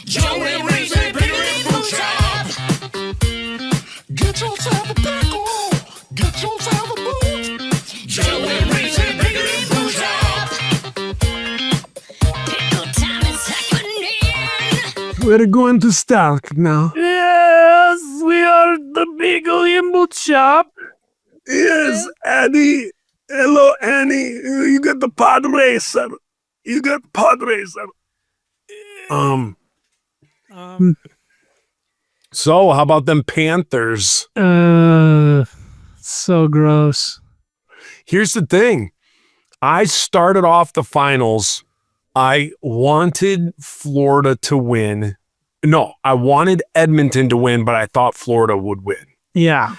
Joey Reese, Bigger Food Shop. Get yourself a pickle. Get yourself a boot. Joey Reese, Bigger Food Shop. Pickle time is happening. We're going to start now. Yes, we are the Beagle Input Shop. Yes, Annie. Hello, Annie. You got the pod racer. You got pod racer. So how about them Panthers? So gross. Here's the thing. I started off the finals. I wanted Florida to win. No, I wanted Edmonton to win, but I thought Florida would win. Yeah.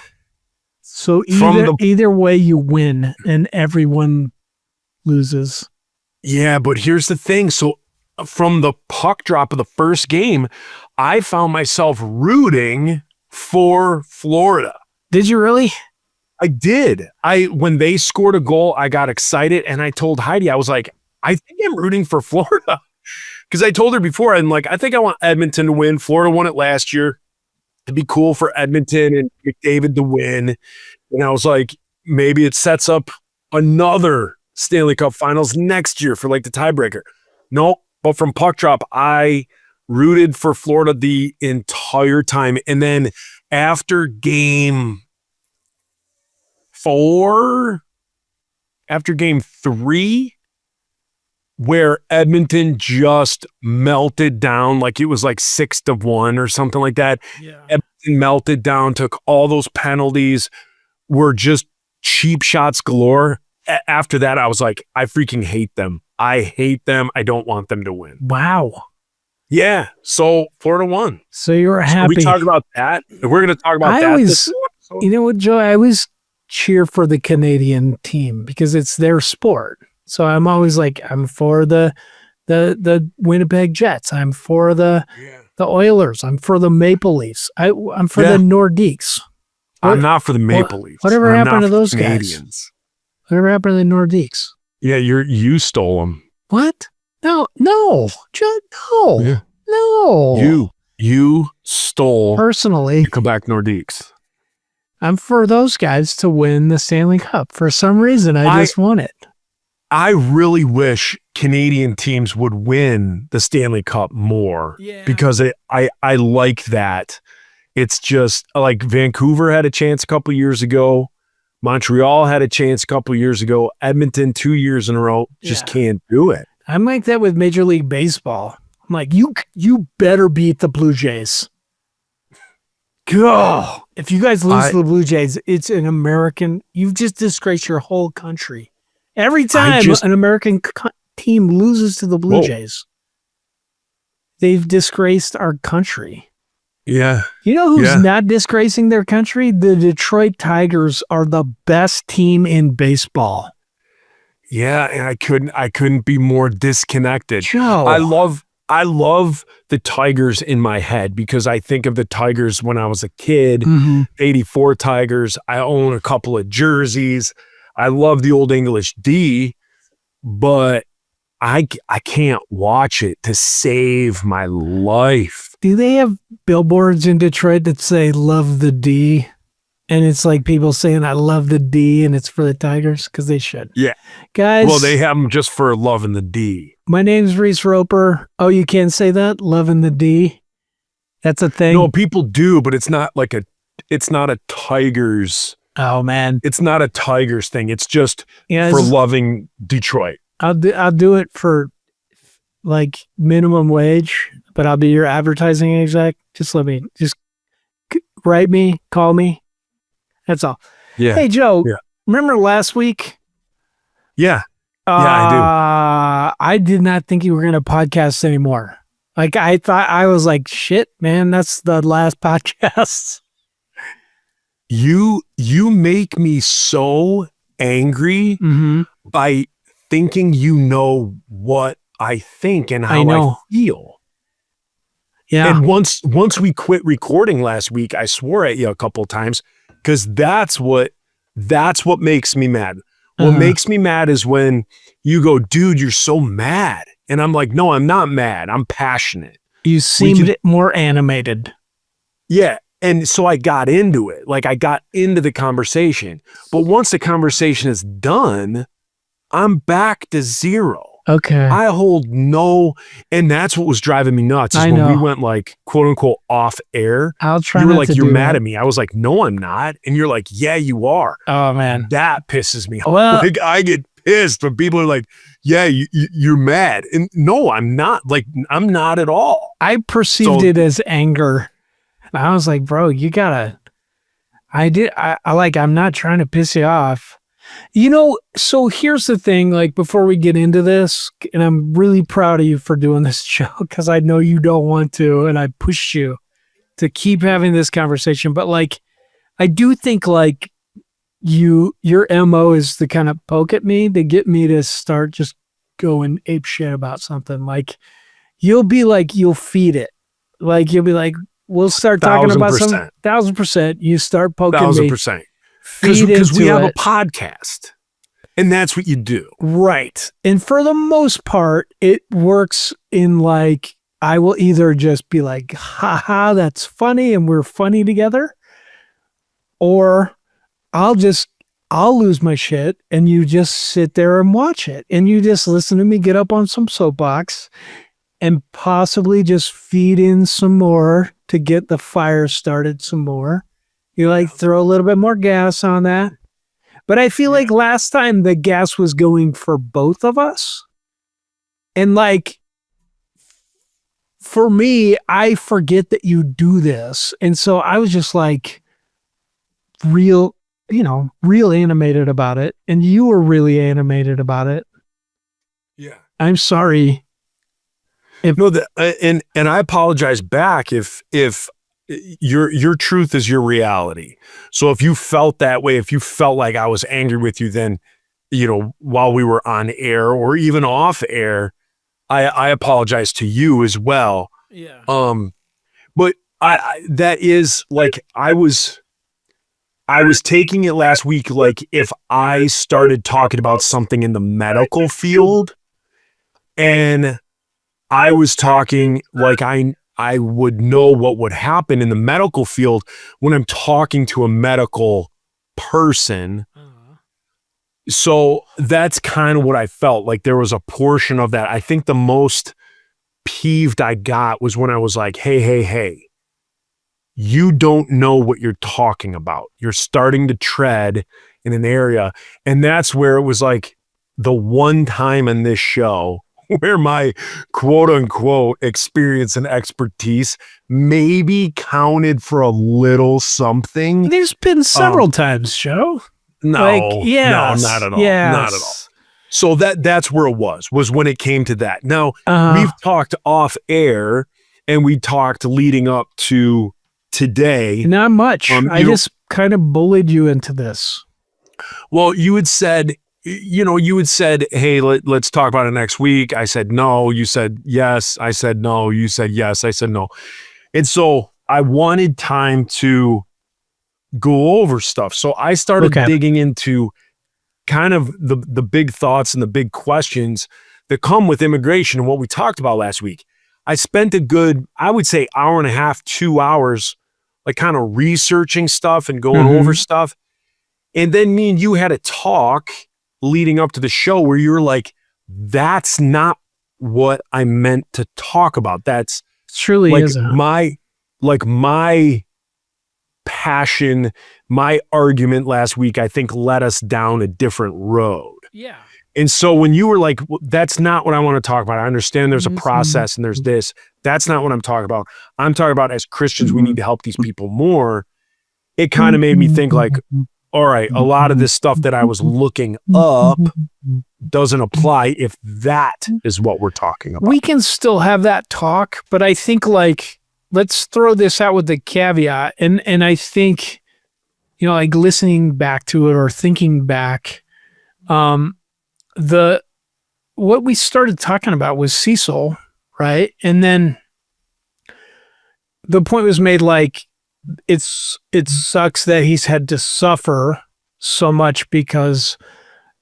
So From either way you win and everyone loses. Yeah, but here's the thing. So from the puck drop of the first game, I found myself rooting for Florida. Did you really? I did. When they scored a goal, I got excited and I told Heidi, I was like, I think I'm rooting for Florida. Because I told her before, I'm like, I think I want Edmonton to win. Florida won it last year. It'd be cool for Edmonton and McDavid to win. And I was like, maybe it sets up another Stanley Cup Finals next year for like the tiebreaker. No, but from puck drop, I rooted for Florida the entire time. And then after game 4, after game 3, where Edmonton just melted down, like it was like 6-1 or something like that. Yeah. Edmonton melted down, took all those penalties, were just cheap shots galore. After that, I was like, I freaking hate them. I hate them. I don't want them to win. Wow. Yeah. So Florida won. So you were happy. So we talk about that. We're going to talk about that. You know what, Joe? I always cheer for the Canadian team because it's their sport. So I'm always like, I'm for the Winnipeg Jets. I'm for the Oilers. I'm for the Maple Leafs. I'm for the Nordiques. I'm not for the Maple Leafs. Whatever I'm happened not to for those Canadians. guys? Whatever happened to the Nordiques? Yeah, you stole them. What? No, Joe, no, Yeah. no. You stole Personally, the Quebec Nordiques. I'm for those guys to win the Stanley Cup. For some reason, I just want it. I really wish Canadian teams would win the Stanley Cup more because I like that. It's just like Vancouver had a chance a couple years ago. Montreal had a chance a couple years ago. Edmonton 2 years in a row just can't do it. I'm like that with Major League Baseball. I'm like, you better beat the Blue Jays. Go. If you guys lose to the Blue Jays, it's an American. You've just disgraced your whole country. Every time an American team loses to the Blue Jays, they've disgraced our country. Yeah. You know who's not disgracing their country? The Detroit Tigers are the best team in baseball. Yeah, and I couldn't be more disconnected. Joe. I love the Tigers in my head because I think of the Tigers when I was a kid, 84 Tigers. I own a couple of jerseys. I love the Old English D, but I can't watch it to save my life. Do they have billboards in Detroit that say "Love the D"? And it's like people saying, "I love the D," and it's for the Tigers because they should. Yeah, guys. Well, they have them just for loving the D. My name's Reese Roper. Oh, you can't say that? Loving the D? That's a thing? No, people do, but it's not like it's not a Tigers. Oh, man. It's not a Tigers thing. It's just for loving Detroit. I'll do it for like minimum wage, but I'll be your advertising exec. Just write me, call me. That's all. Yeah. Hey, Joe, remember last week? Yeah. I do. I did not think you were going to podcast anymore. Like, I was like, shit, man, that's the last podcast. You make me so angry by thinking you know what I think and how I feel. Yeah. And once we quit recording last week, I swore at you a couple of times because that's what makes me mad. What makes me mad is when you go, dude, you're so mad. And I'm like, no, I'm not mad. I'm passionate. You seemed more animated. Yeah. And so I got into it. Like I got into the conversation. But once the conversation is done, I'm back to zero. Okay. I hold no, and that's what was driving me nuts is I when we know. went like quote unquote off air. I'll try You were not like, to you're do mad that. at me. I was like, no, I'm not. And you're like, yeah, you are. Oh man. That pisses me off. Well, Like I get pissed when people are like, yeah, you're mad. And no, I'm not. Like, I'm not at all. I perceived it as anger. And I was like, bro, you gotta, I'm not trying to piss you off. You know, so here's the thing, like before we get into this, and I'm really proud of you for doing this show because I know you don't want to, and I pushed you to keep having this conversation. But like, I do think like your MO is to kind of poke at me to get me to start just going ape shit about something. Like you'll feed it. Like you'll be like, we'll start talking about some 1000%. You start poking 1000%. me. Because we have a podcast. And that's what you do. Right. And for the most part, it works in like, I will either just be like, haha, that's funny and we're funny together. Or I'll lose my shit and you just sit there and watch it. And you just listen to me get up on some soapbox and possibly just feed in some more to get the fire started some more. You like throw a little bit more gas on that. But I feel like last time the gas was going for both of us. And like, for me, I forget that you do this. And so I was just like real animated about it. And you were really animated about it. Yeah. I'm sorry. And I apologize back if your truth is your reality. So if you felt that way, if you felt like I was angry with you, then, while we were on air or even off air, I apologize to you as well. Yeah. But that is like, I was taking it last week. Like if I started talking about something in the medical field and I was talking like I would know what would happen in the medical field when I'm talking to a medical person. So that's kind of what I felt like. There was a portion of that. I think the most peeved I got was when I was like, hey, you don't know what you're talking about. You're starting to tread in an area. And that's where it was like the one time in this show where my quote unquote experience and expertise maybe counted for a little something. There's been several times, Joe. No, yes, no, not at all. yes. Not at all. So that's where it was when it came to that. Now we've talked off air and we talked leading up to today. Not much. I just kind of bullied you into this. Well, you had said, hey, let's talk about it next week. I said, no. You said, yes. I said, no. You said, yes. I said, no. And so I wanted time to go over stuff. So I started digging into kind of the big thoughts and the big questions that come with immigration and what we talked about last week. I spent a good, I would say, hour and a half, 2 hours, like kind of researching stuff and going over stuff. And then me and you had a talk leading up to the show where you were like, that's not what I meant to talk about. That's truly like isn't. my passion, my argument last week, I think led us down a different road. Yeah. And so when you were like, well, that's not what I want to talk about. I understand there's a process and there's this. That's not what I'm talking about. I'm talking about as Christians, we need to help these people more. It kind of made me think like, all right, a lot of this stuff that I was looking up doesn't apply if that is what we're talking about. We can still have that talk, but I think like, let's throw this out with the caveat. And I think, like listening back to it or thinking back, what we started talking about was Cecil, right? And then the point was made like, it sucks that he's had to suffer so much because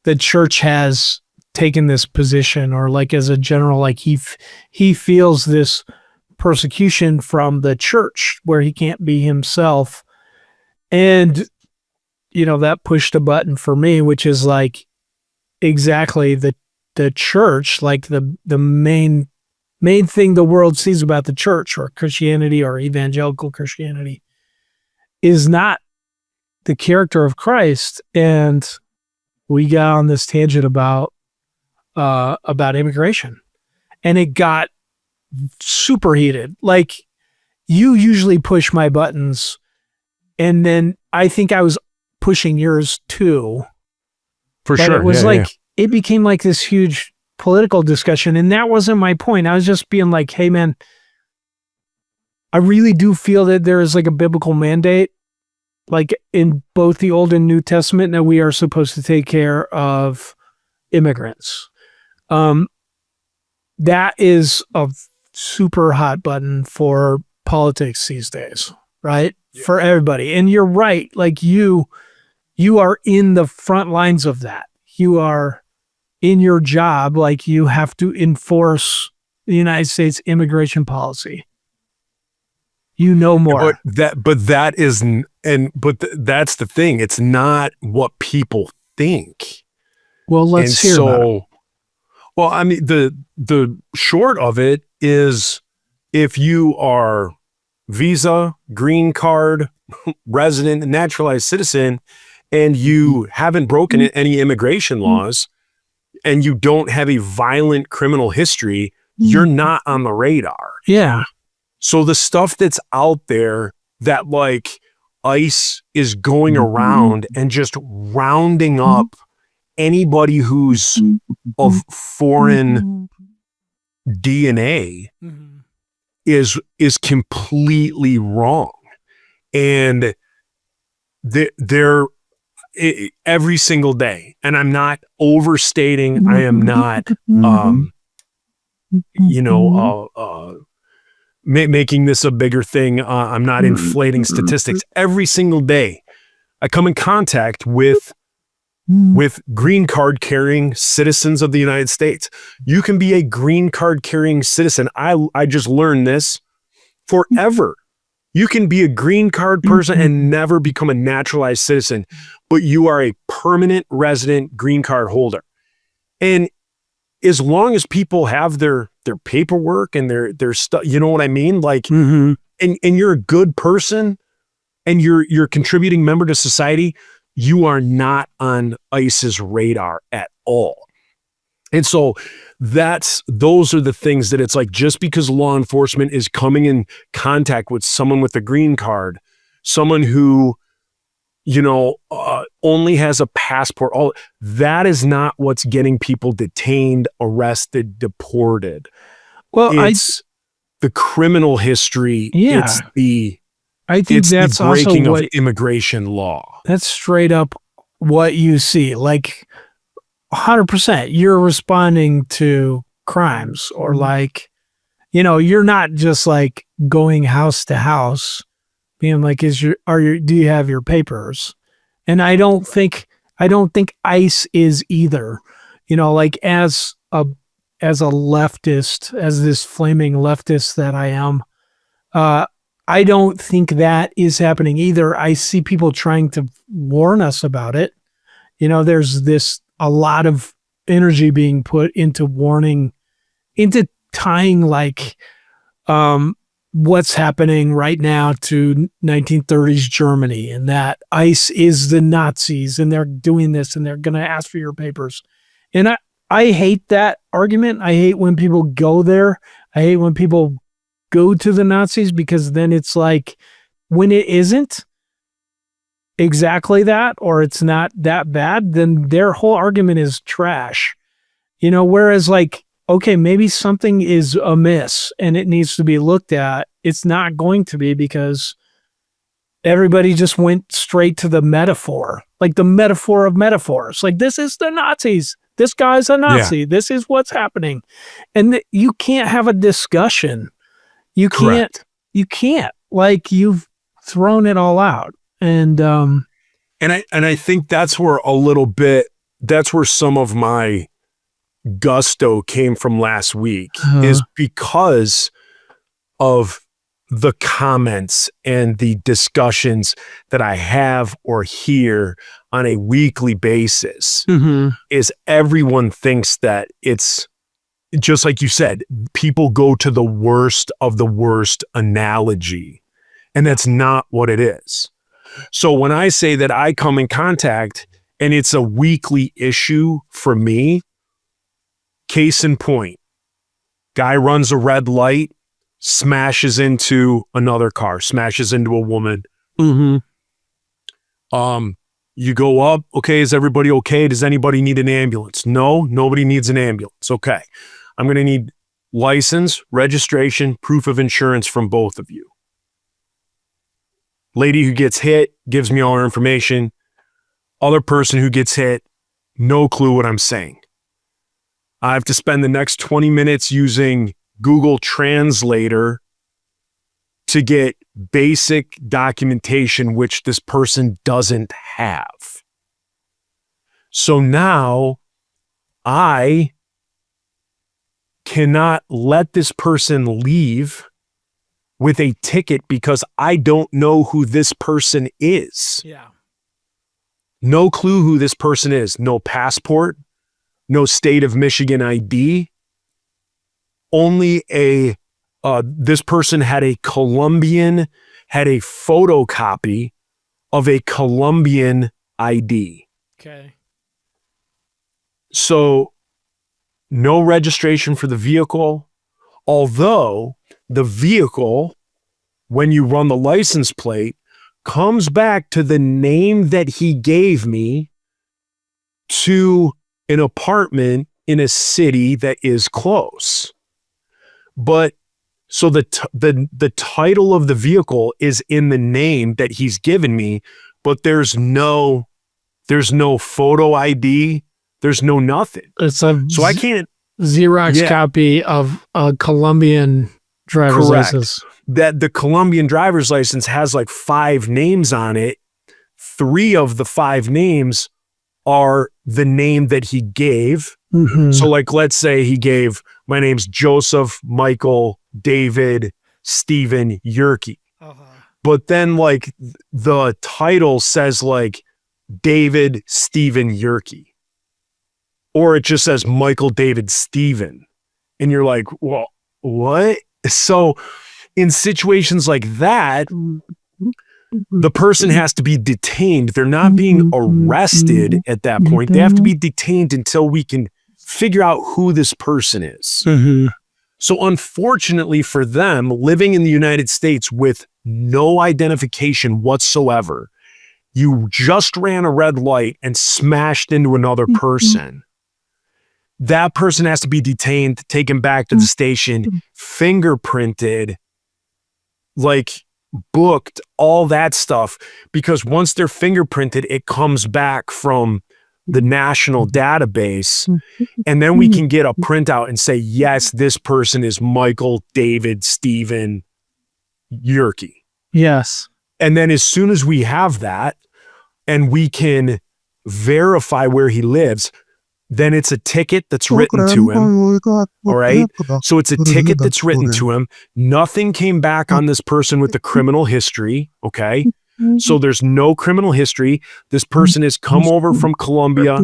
the church has taken this position, or like as a general, like he feels this persecution from the church where he can't be himself. And, that pushed a button for me, which is like exactly the church, like the main thing the world sees about the church or Christianity or evangelical Christianity is not the character of Christ. And we got on this tangent about immigration, and it got super heated. Like, you usually push my buttons, and then I think I was pushing yours too. For But sure. it was it became like this huge political discussion, and that wasn't my point. I was just being like, hey man, I really do feel that there is like a biblical mandate, like in both the Old and New Testament, that we are supposed to take care of immigrants. That is a super hot button for politics these days, right? Yeah. For everybody. And you're right. Like you are in the front lines of that. You are in your job. Like, you have to enforce the United States immigration policy. More. That's the thing. It's not what people think. Well, let's hear about it. Well, I mean, the short of it is, if you are visa, green card, resident, naturalized citizen, and you haven't broken any immigration laws, and you don't have a violent criminal history, you're not on the radar. Yeah. So the stuff that's out there that like ICE is going around and just rounding up anybody who's of foreign DNA is completely wrong. And they're every single day, and I'm not overstating, I am not making this a bigger thing. I'm not inflating statistics. Every single day I come in contact with green card carrying citizens of the United States. You can be a green card carrying citizen. I just learned this forever. You can be a green card person and never become a naturalized citizen, but you are a permanent resident green card holder. And as long as people have their paperwork and their stuff, you know what I mean? Like, and you're a good person and you're a contributing member to society, you are not on ICE's radar at all. And so those are the things that it's like, just because law enforcement is coming in contact with someone with a green card, someone who, only has a passport, all that is not what's getting people detained, arrested, deported. Well, it's the criminal history. Yeah. I think that's the breaking also of immigration law. That's straight up what you see. Like, 100%, you're responding to crimes, or like, you're not just like going house to house being like, do you have your papers? And I don't think ICE is either, like, as a leftist, as this flaming leftist that I am, I don't think that is happening either. I see people trying to warn us about it. There's a lot of energy being put into warning, into tying like what's happening right now to 1930s Germany, and that ICE is the Nazis and they're doing this and they're going to ask for your papers. And I hate that argument. I hate when people go there. I hate when people go to the Nazis, because then it's like, when it isn't exactly that, or it's not that bad, then their whole argument is trash. Whereas like, okay, maybe something is amiss and it needs to be looked at. It's not going to be, because everybody just went straight to the metaphor, like the metaphor of metaphors. Like, this is the Nazis. This guy's a Nazi. Yeah. This is what's happening. And you can't have a discussion. You can't. Correct. You can't. Like, you've thrown it all out. And I think that's where some of my gusto came from last week, is because of the comments and the discussions that I have or hear on a weekly basis is everyone thinks that it's just like you said, people go to the worst of the worst analogy, and that's not what it is. So when I say that I come in contact and it's a weekly issue for me, case in point, guy runs a red light, smashes into another car, smashes into a woman. You go up, okay, is everybody okay? Does anybody need an ambulance? No, nobody needs an ambulance. Okay. I'm going to need license, registration, proof of insurance from both of you. Lady who gets hit gives me all her information. Other person who gets hit, no clue what I'm saying. I have to spend the next 20 minutes using Google Translator to get basic documentation, which this person doesn't have. So now I cannot let this person leave with a ticket because I don't know who this person is. Yeah. No clue who this person is. No passport, no state of Michigan ID. Only this person had a photocopy of a Colombian ID. Okay. So no registration for the vehicle, although the vehicle, when you run the license plate, comes back to the name that he gave me to an apartment in a city that is close. But so the title of the vehicle is in the name that he's given me, but there's no photo ID. There's no nothing. It's a So I can't. Xerox copy of a Colombian driver's Correct. license. That the Colombian driver's license has like 5 names on it. 3 of the 5 names are the name that he gave. So like, let's say he gave, my name's Joseph, Michael, David, Stephen, Yerke. But then like the title says like David, Stephen, Yerke. Or it just says Michael, David, Stephen. And you're like, well, what? So in situations like that, the person has to be detained. They're not being arrested at that point. They have to be detained until we can figure out who this person is. So unfortunately for them, living in the United States with no identification whatsoever, you just ran a red light and smashed into another person. That person has to be detained, taken back to the station, fingerprinted, like booked, all that stuff. Because once they're fingerprinted, it comes back from the national database. And then we can get a printout and say, yes, this person is Michael, David, Stephen, Yerke. Yes. And then as soon as we have that and we can verify where he lives, then it's a ticket that's written to him. All right. So it's a ticket that's written to him. Nothing came back on this person with the criminal history. Okay. So there's no criminal history. This person has come over from Colombia.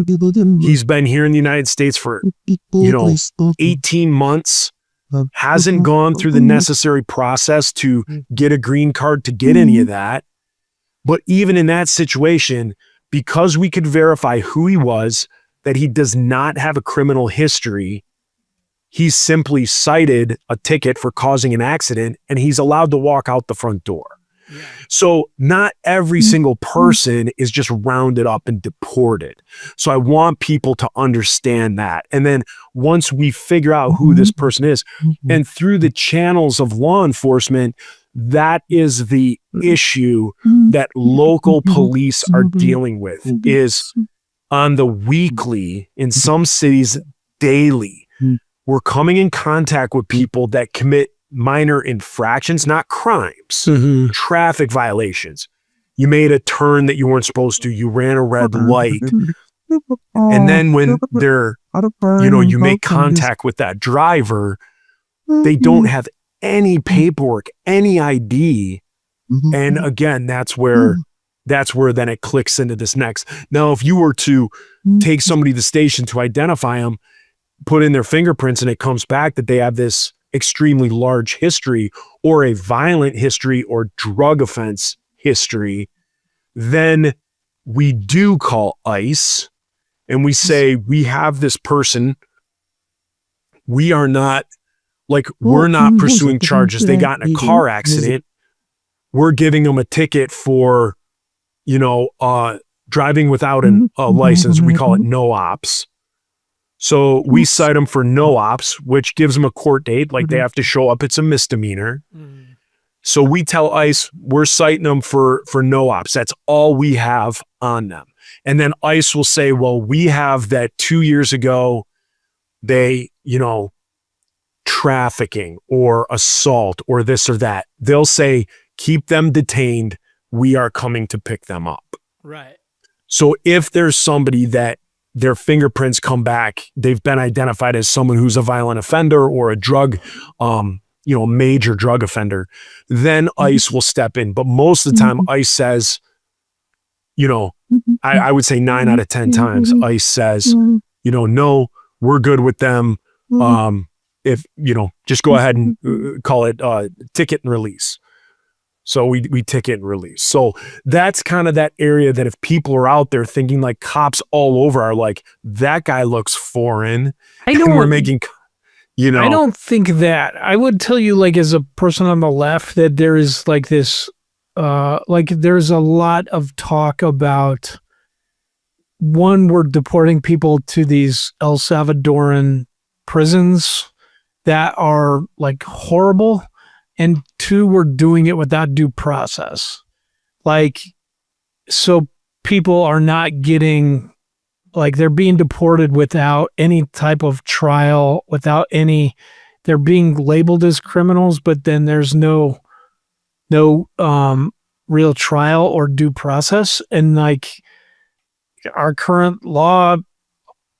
He's been here in the United States for, 18 months, hasn't gone through the necessary process to get a green card to get any of that. But even in that situation, because we could verify who he was, that he does not have a criminal history, he's simply cited a ticket for causing an accident and he's allowed to walk out the front door. So not every single person is just rounded up and deported. So I want people to understand that. And then once we figure out who this person is, and through the channels of law enforcement, that is the issue that local police are dealing with, is on the weekly, in some cities daily, we're coming in contact with people that commit minor infractions, not crimes, traffic violations. You made a turn that you weren't supposed to, you ran a red light. And then when they're, you make contact with that driver, they don't have any paperwork, any ID. Mhm. And again, that's where then it clicks into this next. Now, if you were to take somebody to the station to identify them, put in their fingerprints, and it comes back that they have this extremely large history or a violent history or drug offense history, then we do call ICE and we say, we have this person. We are not we're not pursuing charges. They got in a car accident. We're giving them a ticket for, driving without a license. We call it no ops. So we cite them for no ops, which gives them a court date. Like they have to show up. It's a misdemeanor. So we tell ICE we're citing them for no ops. That's all we have on them. And then ICE will say, well, we have that 2 years ago, they, trafficking or assault or this or that. They'll say, keep them detained. We are coming to pick them up. Right. So if there's somebody that their fingerprints come back, they've been identified as someone who's a violent offender or a drug, major drug offender, then ICE will step in. But most of the time, ICE says, I would say 9 out of 10 times, ICE says, no, we're good with them. If, just go ahead and call it ticket and release. So we ticket and release. So that's kind of that area that if people are out there thinking like cops all over are like, that guy looks foreign. I know and we're making, I don't think that. I would tell you, like, as a person on the left, that there is like this, there's a lot of talk about, one, we're deporting people to these El Salvadoran prisons that are like horrible. And 2, we're doing it without due process. So people are not getting, they're being deported without any type of trial, they're being labeled as criminals, but then there's no real trial or due process. And our current law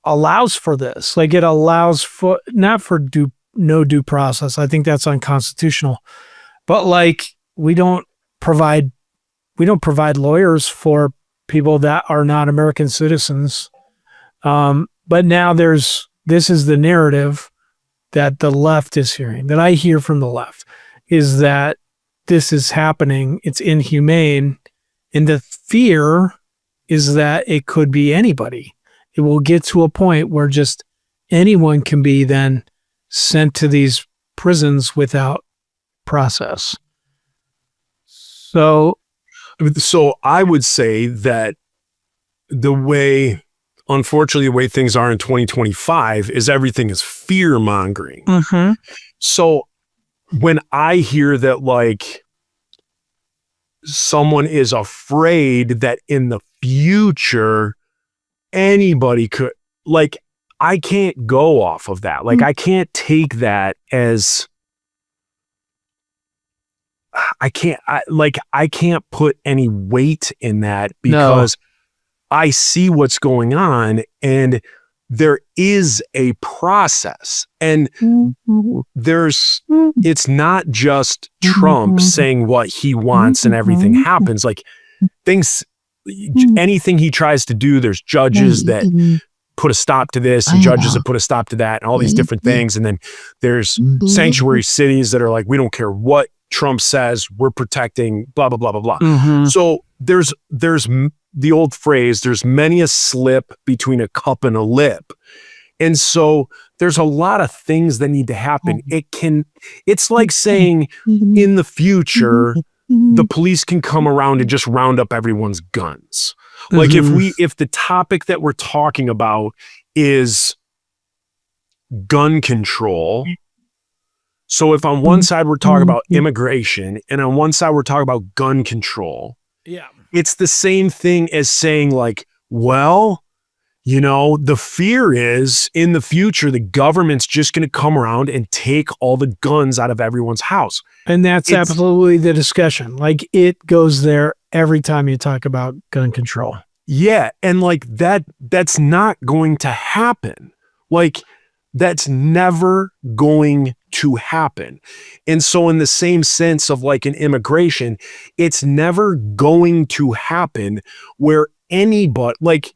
allows for this. It allows for, not for no due process. I think that's unconstitutional. But we don't provide lawyers for people that are not American citizens. But now this is the narrative that the left is hearing, that I hear from the left, is that this is happening. It's inhumane. And the fear is that it could be anybody. It will get to a point where just anyone can be then sent to these prisons without process. So I would say that unfortunately, the way things are in 2025 is everything is fear mongering. So when I hear that someone is afraid that in the future anybody could, I can't go off of that. I can't take that as, I can't put any weight in that because I see what's going on and there is a process and it's not just Trump saying what he wants and everything happens. Anything he tries to do, there's judges that put a stop to this and judges that put a stop to that and all these different things. And then there's sanctuary cities that are like, we don't care what Trump says, we're protecting blah, blah, blah, blah, blah. So there's the old phrase, there's many a slip between a cup and a lip. And so there's a lot of things that need to happen. It's like saying in the future, the police can come around and just round up everyone's guns. If the topic that we're talking about is gun control. So if on one side we're talking about immigration and on one side we're talking about gun control, it's the same thing as saying the fear is in the future, the government's just going to come around and take all the guns out of everyone's house. And that's absolutely the discussion. It goes there every time you talk about gun control. Yeah. And that's not going to happen. That's never going to happen. And so in the same sense of like an immigration, it's never going to happen where anybody like,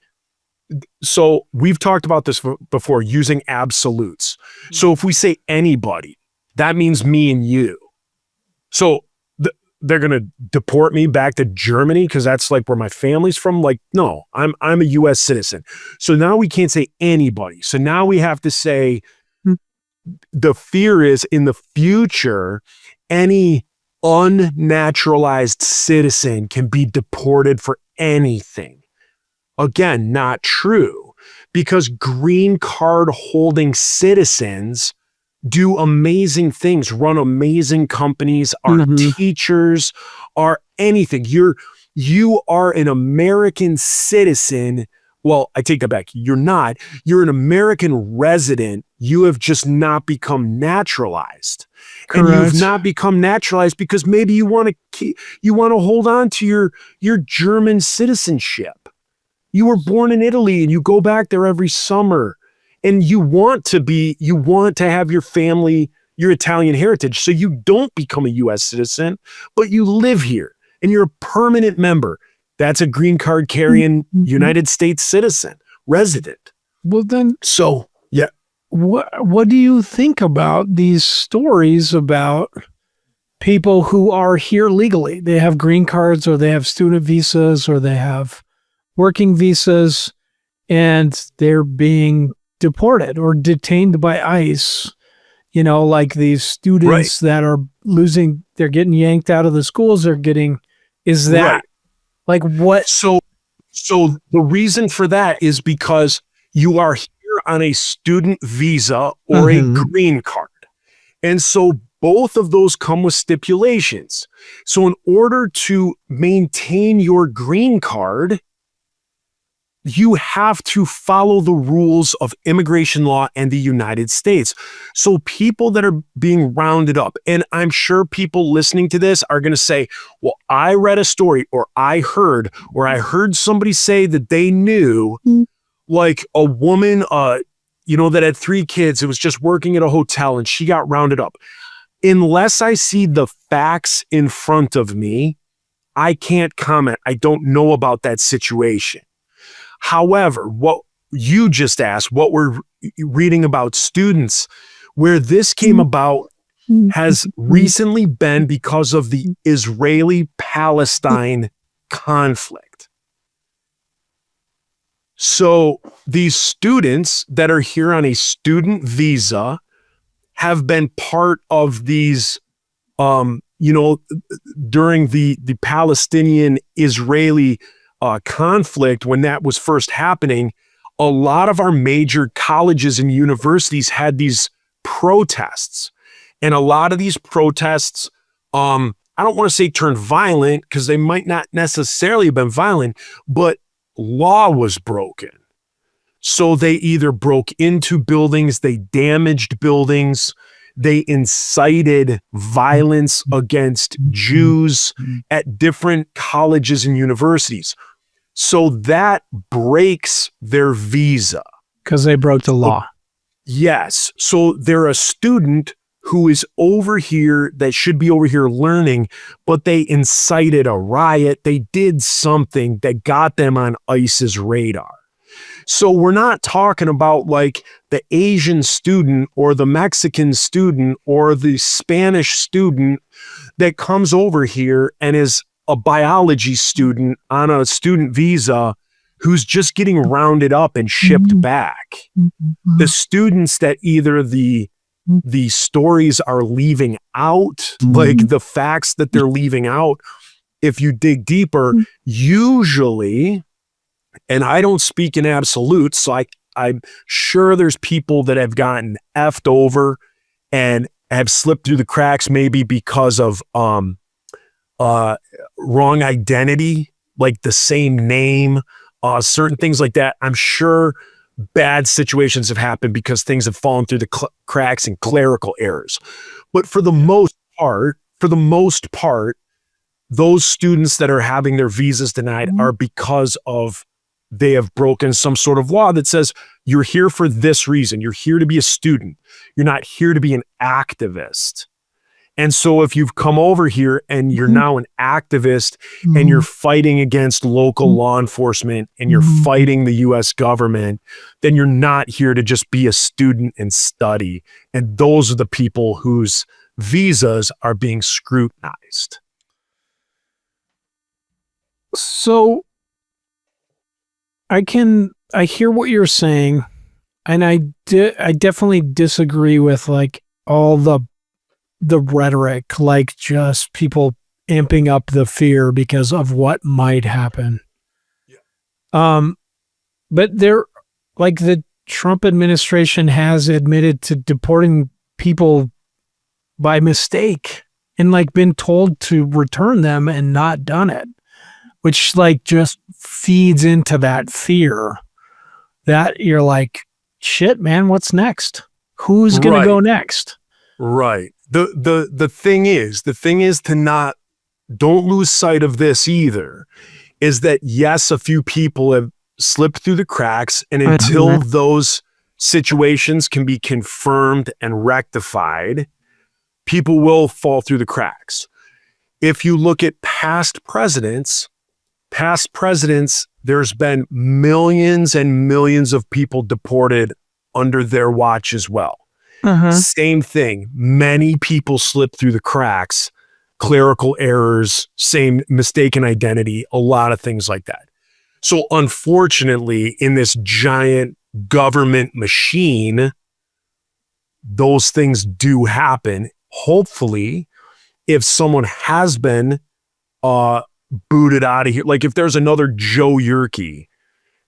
so we've talked about this before using absolutes. So if we say anybody, that means me and you. So they're going to deport me back to Germany because that's like where my family's from. Like, no, I'm a US citizen. So now we can't say anybody. So now we have to say the fear is in the future, any unnaturalized citizen can be deported for anything. Again, not true, because green card holding citizens do amazing things, run amazing companies, are teachers, are anything. You are an American citizen. Well, I take that back. You're not. You're an American resident. You have just not become naturalized. Correct. And you've not become naturalized because maybe you want to hold on to your German citizenship. You were born in Italy and you go back there every summer. And you want to have your family, your Italian heritage. So you don't become a US citizen, but you live here and you're a permanent member. That's a green card carrying United States citizen, resident. Well, then, so yeah. What do you think about these stories about people who are here legally? They have green cards or they have student visas or they have working visas and they're being deported or detained by ICE, like these students that are they're getting yanked out of the schools, is that like what? So the reason for that is because you are here on a student visa or a green card. And so both of those come with stipulations. So in order to maintain your green card, you have to follow the rules of immigration law and the United States. So people that are being rounded up, and I'm sure people listening to this are going to say, well, I read a story or I heard somebody say that they knew like a woman, that had 3 kids. It was just working at a hotel and she got rounded up. Unless I see the facts in front of me, I can't comment. I don't know about that situation. However, what you just asked, what we're reading about students, where this came about has recently been because of the Israeli-Palestine conflict. So these students that are here on a student visa have been part of these, during the Palestinian-Israeli conflict, when that was first happening, a lot of our major colleges and universities had these protests. And a lot of these protests, I don't want to say turned violent because they might not necessarily have been violent, but law was broken. So they either broke into buildings, they damaged buildings, they incited violence against Jews at different colleges and universities. So that breaks their visa. Because they broke the law. Yes. So they're a student who is over here that should be over here learning, but they incited a riot. They did something that got them on ICE's radar. So we're not talking about like the Asian student or the Mexican student or the Spanish student that comes over here and is a biology student on a student visa who's just getting rounded up and shipped back. The students that either the stories are leaving out, like the facts that they're leaving out, if you dig deeper, usually, and I don't speak in absolutes, so I'm sure there's people that have gotten effed over and have slipped through the cracks maybe because of wrong identity, like the same name, certain things like that. I'm sure bad situations have happened because things have fallen through the cracks and clerical errors. But for the most part, those students that are having their visas denied are because of they have broken some sort of law that says you're here for this reason. You're here to be a student. You're not here to be an activist. And so if you've come over here and you're now an activist and you're fighting against local law enforcement and you're fighting the US government, then you're not here to just be a student and study. And those are the people whose visas are being scrutinized. So I hear what you're saying, and I definitely disagree with like all the rhetoric, like just people amping up the fear because of what might happen. Yeah. But like the Trump administration has admitted to deporting people by mistake and like been told to return them and not done it, which like just feeds into that fear that you're like, shit, man, what's next? Who's going to go next? Right. The thing is to don't lose sight of this either, is that yes, a few people have slipped through the cracks, and until those situations can be confirmed and rectified, people will fall through the cracks. If you look at past presidents, there's been millions and millions of people deported under their watch as well. Same thing. Many people slip through the cracks, clerical errors, same mistaken identity, a lot of things like that. So unfortunately, in this giant government machine, those things do happen. Hopefully, if someone has been booted out of here, like if there's another Joe Yerke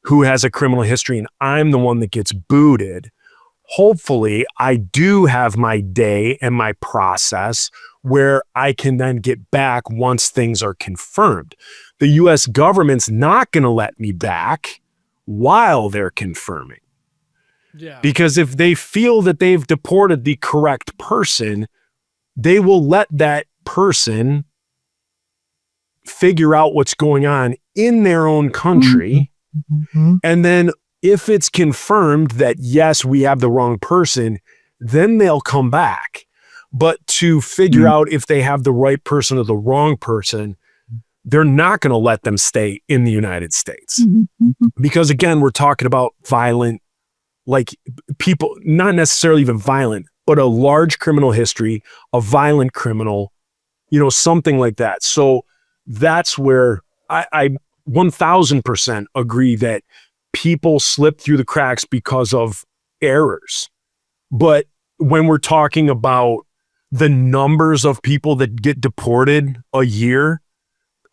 who has a criminal history and I'm the one that gets booted, hopefully I do have my day and my process where I can then get back once things are confirmed. The US government's not going to let me back while they're confirming. Yeah. Because if they feel that they've deported the correct person, they will let that person figure out what's going on in their own country. And then if it's confirmed that, yes, we have the wrong person, then they'll come back. But to figure out if they have the right person or the wrong person, they're not going to let them stay in the United States. Because again, we're talking about violent, like people, not necessarily even violent, but a large criminal history, a violent criminal, something like that. So that's where I 1000% agree that people slip through the cracks because of errors. But when we're talking about the numbers of people that get deported a year,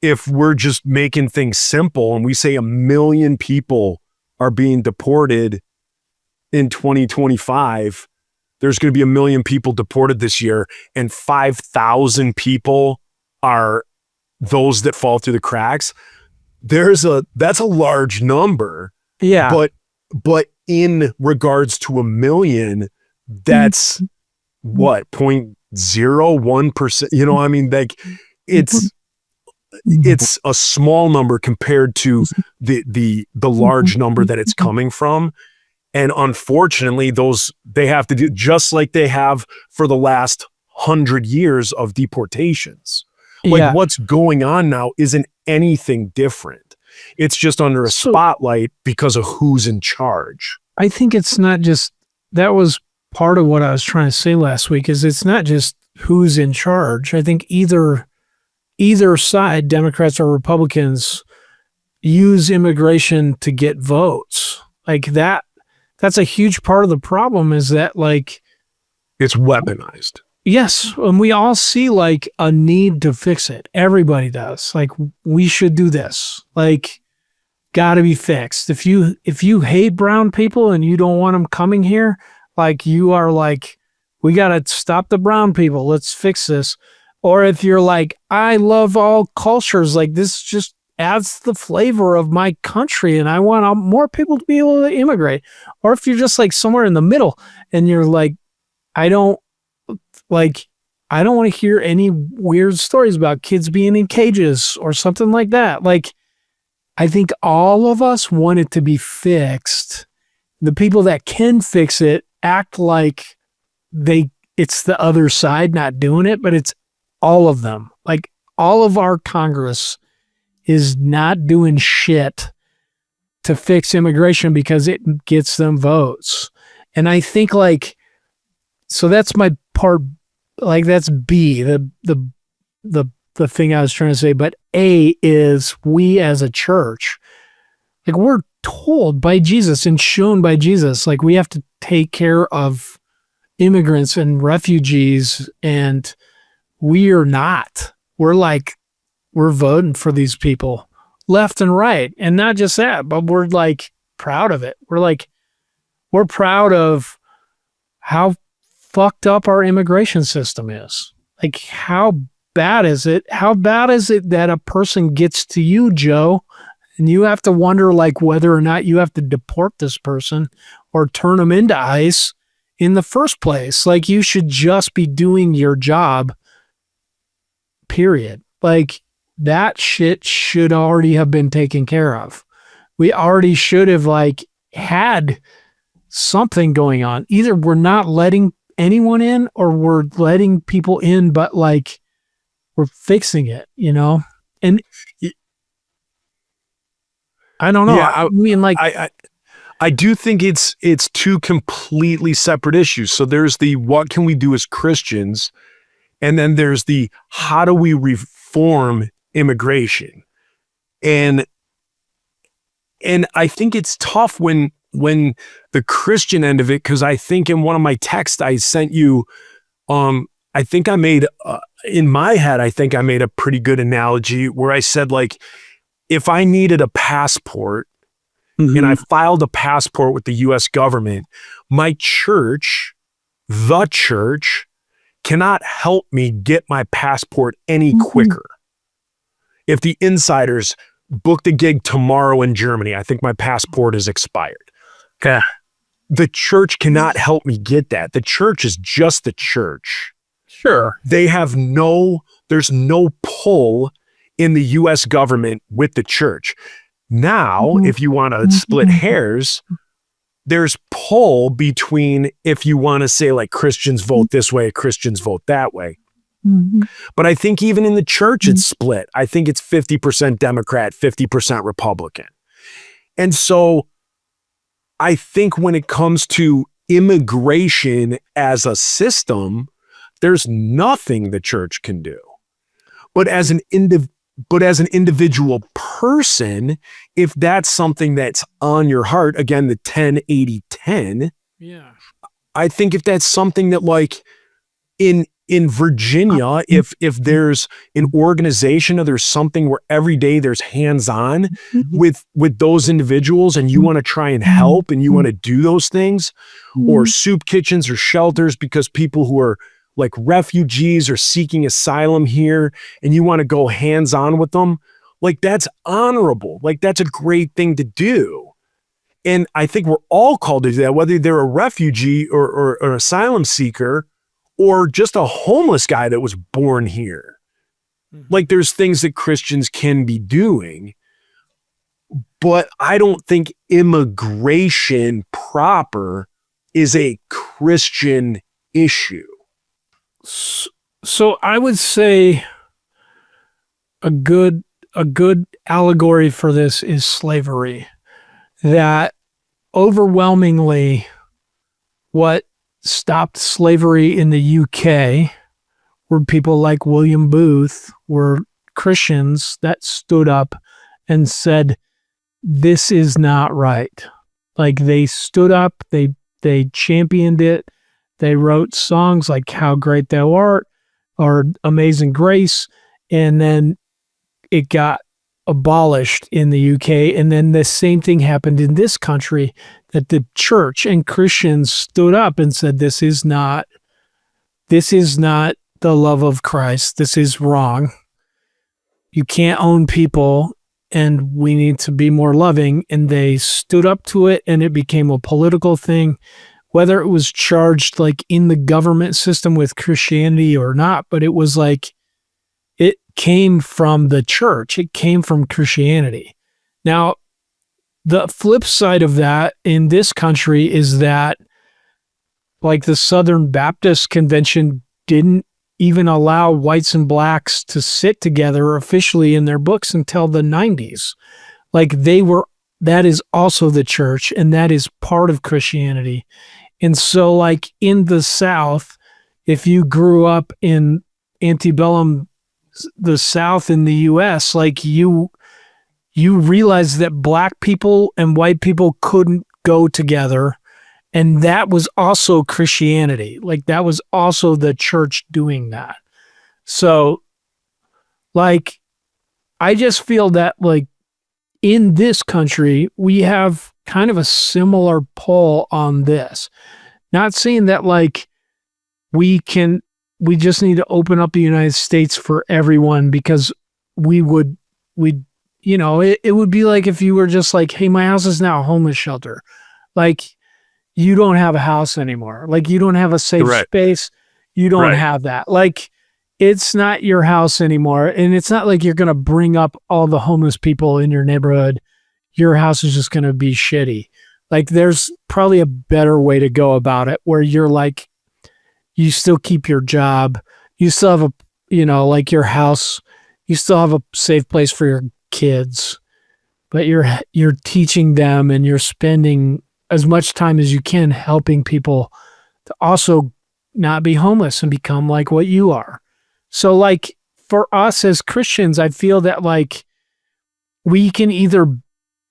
if we're just making things simple and we say 1 million people are being deported in 2025, there's going to be 1 million people deported this year, and 5,000 people are those that fall through the cracks. That's a large number. Yeah. But in regards to 1 million, that's what, 0.01%, I mean, like it's a small number compared to the large number that it's coming from. And unfortunately, they have to do just like they have for the last 100 years of deportations. Like what's going on now isn't anything different. It's just under a spotlight because of who's in charge. I think it's not just, that was part of what I was trying to say last week, is it's not just who's in charge. I think either side, Democrats or Republicans, use immigration to get votes. Like that's a huge part of the problem, is that like it's weaponized. Yes, and we all see like a need to fix it. Everybody does. Like, we should do this. Like, gotta be fixed. If you hate brown people and you don't want them coming here, like you are like, we gotta stop the brown people. Let's fix this. Or if you're like, I love all cultures, like this just adds the flavor of my country and I want more people to be able to immigrate. Or if you're just like somewhere in the middle and you're like, I don't want to hear any weird stories about kids being in cages or something like that. Like, I think all of us want it to be fixed. The people that can fix it act like it's the other side not doing it, but it's all of them. Like all of our Congress is not doing shit to fix immigration because it gets them votes. And I think so that's my part, that's B, the thing I was trying to say. But A is we as a church, we're told by Jesus and shown by Jesus, we have to take care of immigrants and refugees, and we are not. We're voting for these people left and right. And not just that, but we're proud of it. We're proud of how fucked up our immigration system is. How bad is it? How bad is it that a person gets to you, Joe, and you have to wonder whether or not you have to deport this person or turn them into ICE in the first place? You should just be doing your job, period. That shit should already have been taken care of. We already should have had something going on. Either we're not letting anyone in or we're letting people in, but we're fixing it, And I don't know. Yeah, I do think it's two completely separate issues. So there's the what can we do as Christians, and then there's the how do we reform immigration. And I think it's tough when the Christian end of it, because I think in one of my texts I sent you, I think I made in my head, I think I made a pretty good analogy where I said if I needed a passport, and I filed a passport with the US government, my church, the church, cannot help me get my passport any quicker. If the insiders booked a gig tomorrow in Germany, I think my passport is expired. Okay. The church cannot help me get that. The church is just the church. Sure. There's no pull in the US government with the church. Now, if you want to split hairs, there's pull between if you want to say Christians vote this way, Christians vote that way. But I think even in the church, it's split. I think it's 50% Democrat, 50% Republican. And so I think when it comes to immigration as a system, there's nothing the church can do. But as an individual person, if that's something that's on your heart, again, the 10-80-10, yeah. I think if that's something that in Virginia, if there's an organization or there's something where every day there's hands-on with those individuals and you want to try and help and you want to do those things, or soup kitchens or shelters because people who are refugees or seeking asylum here and you want to go hands-on with them, that's honorable. That's a great thing to do. And I think we're all called to do that, whether they're a refugee or an asylum seeker, or just a homeless guy that was born here. There's things that Christians can be doing, but I don't think immigration proper is a Christian issue. So I would say a good allegory for this is slavery. That overwhelmingly what stopped slavery in the UK were people like William Booth, were Christians that stood up and said, this is not right. They stood up, they championed it. They wrote songs like How Great Thou Art or Amazing Grace, and then it got abolished in the UK. And then the same thing happened in this country, that the church and Christians stood up and said, this is not the love of Christ. This is wrong. You can't own people and we need to be more loving. And they stood up to it and it became a political thing, whether it was charged in the government system with Christianity or not, but it was it came from the church. It came from Christianity. Now, the flip side of that in this country is that, like, the Southern Baptist Convention didn't even allow whites and blacks to sit together officially in their books until the 90s. Like, that is also the church, and that is part of Christianity. And so, like, in the South, if you grew up in antebellum, the South in the US, like, you realize that black people and white people couldn't go together. And that was also Christianity. Like, that was also the church doing that. So, like, I just feel that, like, in this country, we have kind of a similar pull on this. Not saying that, like, we just need to open up the United States for everyone, because it would be like if you were just like, hey, my house is now a homeless shelter. Like, you don't have a house anymore. Like, you don't have a safe space. You don't have that. Like, it's not your house anymore. And it's not like you're going to bring up all the homeless people in your neighborhood. Your house is just going to be shitty. Like, there's probably a better way to go about it, where you're like, you still keep your job. You still have like your house. You still have a safe place for your kids, but you're teaching them, and you're spending as much time as you can helping people to also not be homeless and become like what you are. So, like, for us as Christians, I feel that, like, we can either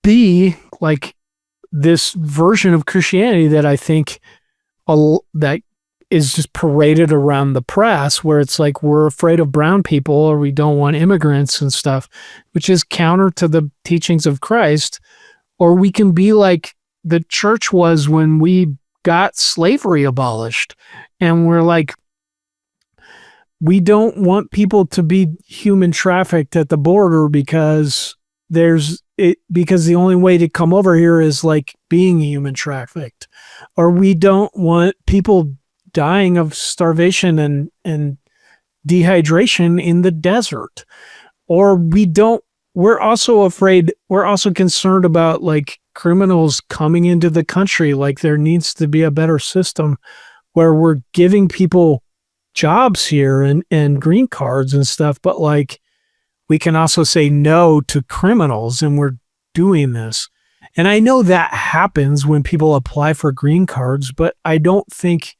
be like this version of Christianity that I think that is just paraded around the press, where it's like, we're afraid of brown people, or we don't want immigrants and stuff, which is counter to the teachings of Christ. Or we can be like the church was when we got slavery abolished, and we're like, we don't want people to be human trafficked at the border because the only way to come over here is like being human trafficked. Or we don't want people dying of starvation and dehydration in the desert. Or we're also concerned about, like, criminals coming into the country. Like, there needs to be a better system where we're giving people jobs here and green cards and stuff, but, like, we can also say no to criminals, and we're doing this. And I know that happens when people apply for green cards, but I don't think,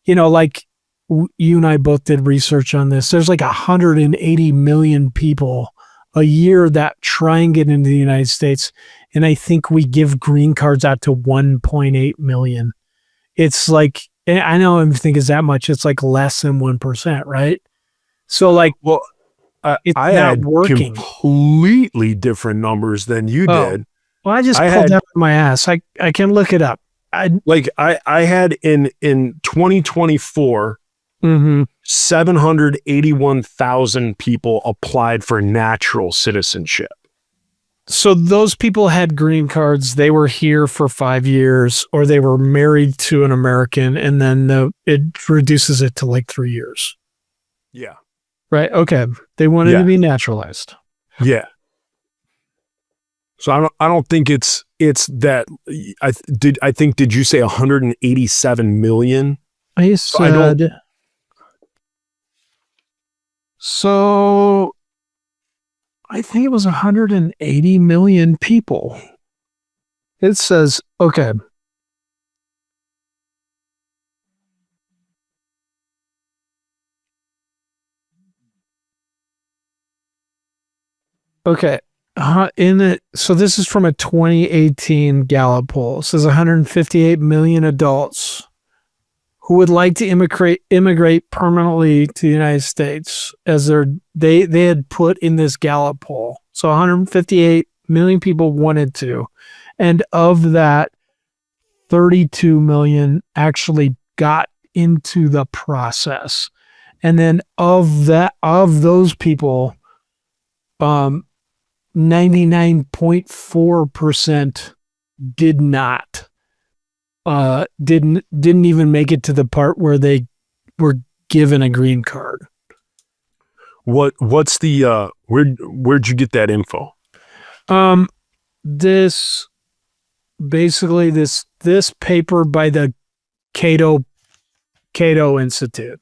like, you and I both did research on this. There's like 180 million people a year that try and get into the United States. And I think we give green cards out to 1.8 million. It's like, I know I think it's that much. It's like less than 1%, right? So, like, Well, it's I not had working. completely different numbers than you did. Well, I just pulled that from my ass. I can look it up. I had in 2024, 781,000 people applied for natural citizenship. So those people had green cards. They were here for 5 years, or they were married to an American, and then it reduces it to like 3 years. Yeah. Right. Okay. They wanted to be naturalized. Yeah. So I don't think it's that. Did you say 187 million? I said. So I think it was 180 million people. It says, okay. Okay. So this is from a 2018 Gallup poll. It says 158 million adults who would like to immigrate permanently to the United States, as they had put in this Gallup poll. So 158 million people wanted to, and of that, 32 million actually got into the process. And then of those people, 99.4% did not. Didn't even make it to the part where they were given a green card. What's the where'd you get that info? this basically this paper by the Cato Institute.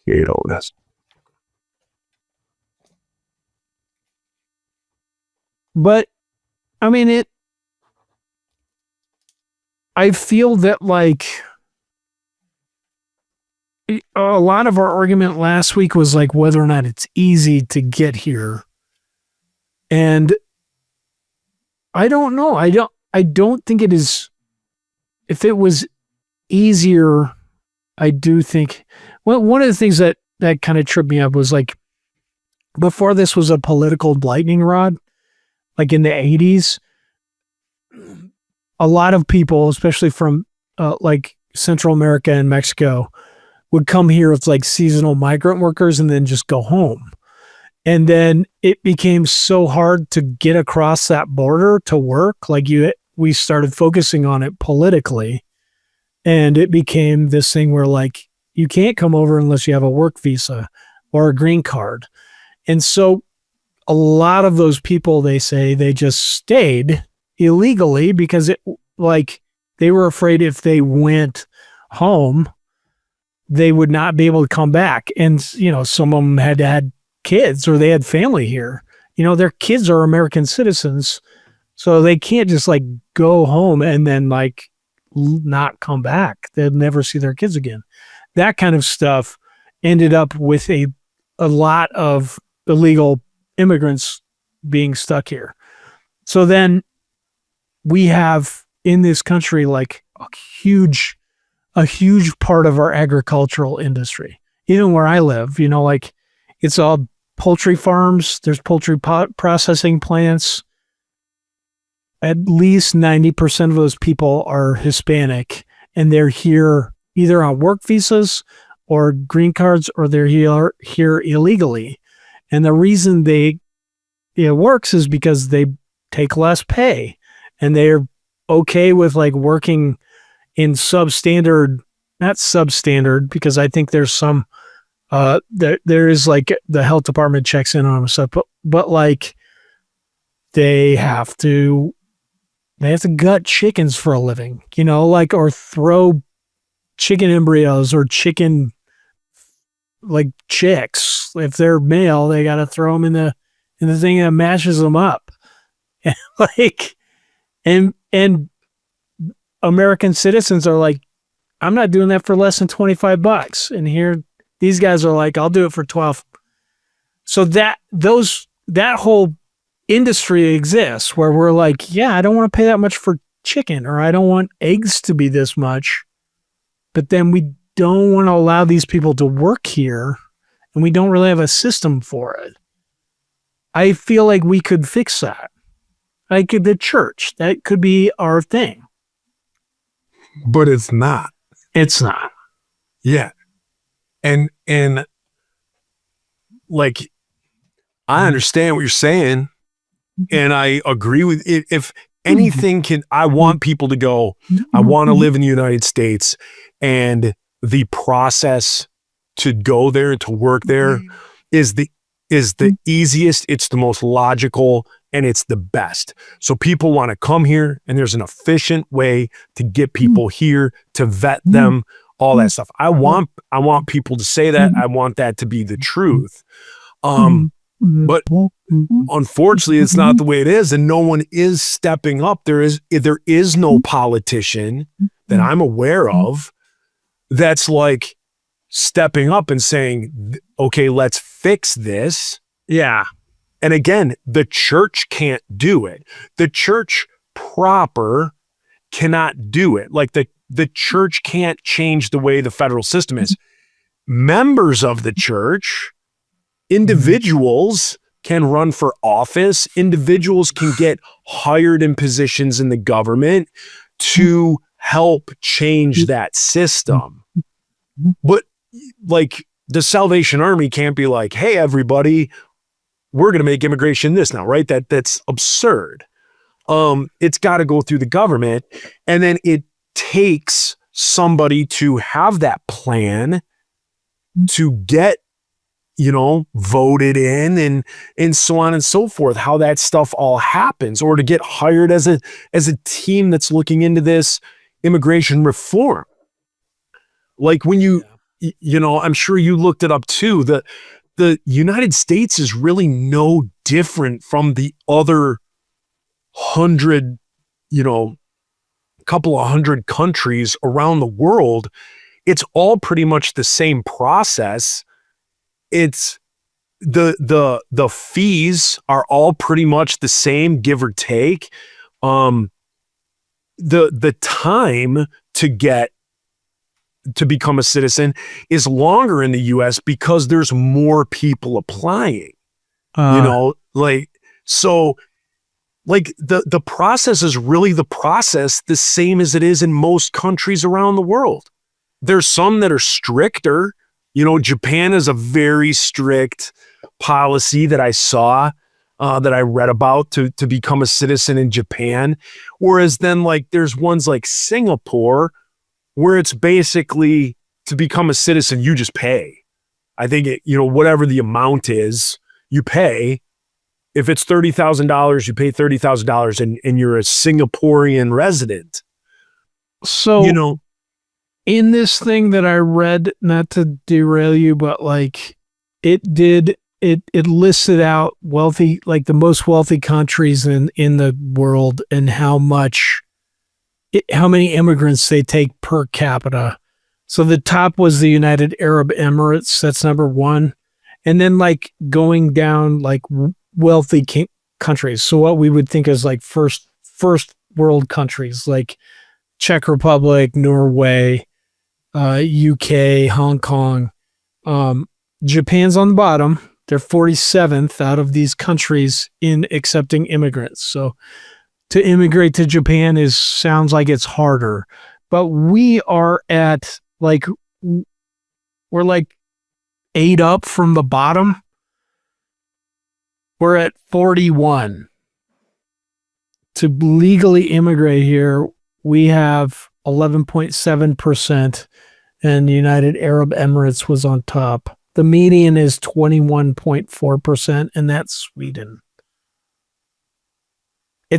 Cato, that's But I mean I feel that like a lot of our argument last week was like whether or not it's easy to get here. And I don't know. I don't think it is. If it was easier, I do think, well, one of the things that kind of tripped me up was like, before this was a political lightning rod, like in the 80s, a lot of people, especially from like Central America and Mexico, would come here as like seasonal migrant workers and then just go home. And then it became so hard to get across that border to work. Like we started focusing on it politically, and it became this thing where like, you can't come over unless you have a work visa or a green card. And so a lot of those people, they say they just stayed illegally because it like they were afraid if they went home, they would not be able to come back. And, you know, some of them had kids or they had family here. You know, their kids are American citizens, so they can't just like go home and then like not come back. They'll never see their kids again. That kind of stuff ended up with a lot of illegal immigrants being stuck here. So then we have in this country like a huge part of our agricultural industry. Even where I live, you know, like it's all poultry farms. There's poultry processing plants. At least 90% of those people are Hispanic, and they're here either on work visas or green cards, or they're here illegally. And the reason it works is because they take less pay, and they're okay with like working in not substandard, because I think there's some, there is like the health department checks in on them stuff, but like they have to gut chickens for a living, you know, like, or throw chicken embryos or chicken like chicks. If they're male, they got to throw them in the thing that mashes them up. And like, and American citizens are like, I'm not doing that for less than $25. And here, these guys are like, I'll do it for 12. So that whole industry exists where we're like, yeah, I don't want to pay that much for chicken, or I don't want eggs to be this much. But then we don't want to allow these people to work here, and we don't really have a system for it. I feel like we could fix that. Like the church, that could be our thing. But it's not. It's not. Yeah. And like, I understand what you're saying, and I agree with it. If anything I want people to go, I want to live in the United States, and the process to go there, to work there is the easiest, it's the most logical, and it's the best. So people want to come here, and there's an efficient way to get people here, to vet them, all that stuff. I want people to say that. I want that to be the truth. But unfortunately, it's not the way it is, and no one is stepping up. There is no politician that I'm aware of that's like stepping up and saying, okay, let's fix this. Yeah. And again, the church can't do it. The church proper cannot do it. Like the church can't change the way the federal system is. Members of the church, individuals can run for office. Individuals can get hired in positions in the government to help change that system. But like the Salvation Army can't be like, hey, everybody, we're going to make immigration this now, right? That's absurd. It's got to go through the government, and then it takes somebody to have that plan to get voted in and so on and so forth, how that stuff all happens, or to get hired as a team that's looking into this immigration reform. Like when I'm sure you looked it up too, the United States is really no different from the other couple of hundred countries around the world. It's all pretty much the same process. It's the fees are all pretty much the same, give or take. The time to become a citizen is longer in the US because there's more people applying. The process is really the process, the same as it is in most countries around the world. There's some that are stricter. Japan is a very strict policy that I saw, that I read about to become a citizen in Japan. Whereas then there's ones like Singapore where it's basically to become a citizen, you just pay. I think whatever the amount is, you pay. If it's $30,000, you pay $30,000 and you're a Singaporean resident. So, in this thing that I read, not to derail you, but it listed out wealthy, the most wealthy countries in the world and how many immigrants they take per capita. So the top was the United Arab Emirates. That's number one. And then going down wealthy countries. So what we would think is first world countries like Czech Republic, Norway, UK, Hong Kong. Japan's on the bottom. They're 47th out of these countries in accepting immigrants. So to immigrate to Japan sounds like it's harder, but we are at we're 8 up from the bottom. We're at 41. To legally immigrate here, we have 11.7%, and the United Arab Emirates was on top. The median is 21.4%, and that's Sweden. I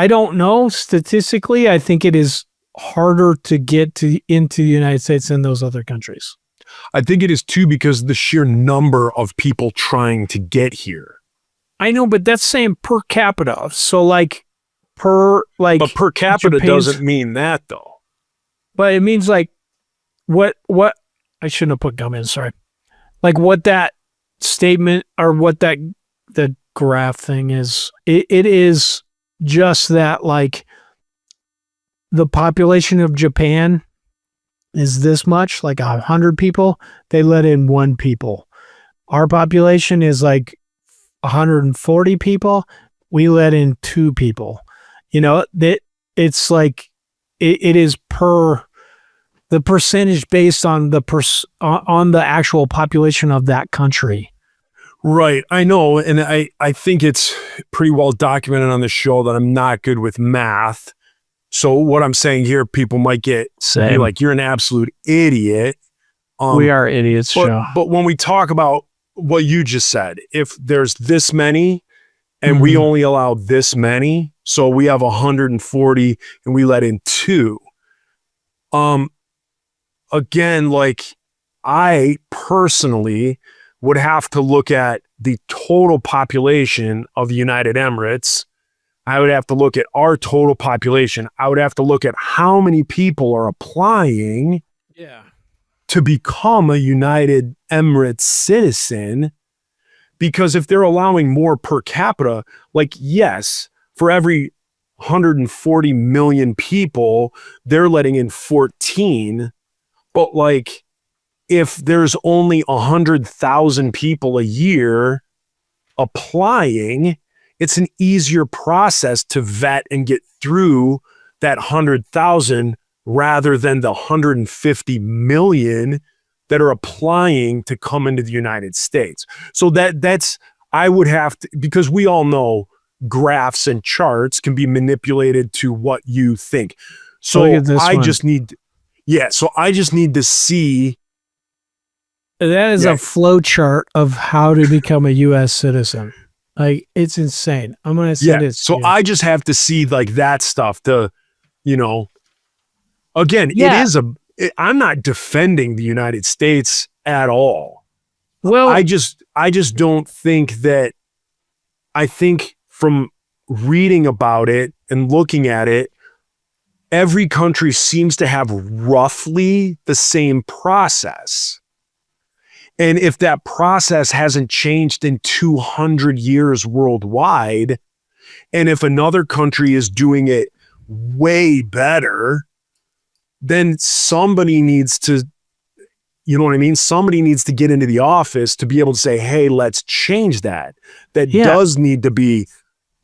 don't know statistically. I think it is harder to get into the United States than those other countries. I think it is too, because the sheer number of people trying to get here. I know, but that's saying per capita. So but per capita doesn't mean that though. But it means what I shouldn't have put gum in, sorry. What that statement or what the graph thing is, it is just that the population of Japan is this much, 100 people, they let in 1 people. Our population is 140 people, we let in 2 people. It's it is per the percentage based on on the actual population of that country. Right. I know. And I think it's pretty well documented on the show that I'm not good with math. So what I'm saying here, people might be you're an absolute idiot. We are idiots, Joe. But when we talk about what you just said, if there's this many and we only allow this many, so we have 140 and we let in 2. Again, I personally would have to look at the total population of the United Emirates. I would have to look at our total population. I would have to look at how many people are applying to become a United Emirates citizen. Because if they're allowing more per capita, yes, for every 140 million people, they're letting in 14. But if there's only 100,000 people a year applying, it's an easier process to vet and get through that 100,000 rather than the 150 million that are applying to come into the United States. So that's, I would have to, because we all know graphs and charts can be manipulated to what you think. So I just need to see That is Yeah. a flow chart of how to become a U.S. citizen. Like, it's insane. I'm gonna send Yeah. it. So to you. I just have to see like that stuff to, you know, again, Yeah. I'm not defending the United States at all. Well, I just don't think that. I think from reading about it and looking at it, every country seems to have roughly the same process. And if that process hasn't changed in 200 years worldwide, and if another country is doing it way better, then somebody needs to, you know what I mean? Somebody needs to get into the office to be able to say, hey, let's change that. That Yeah. does need to be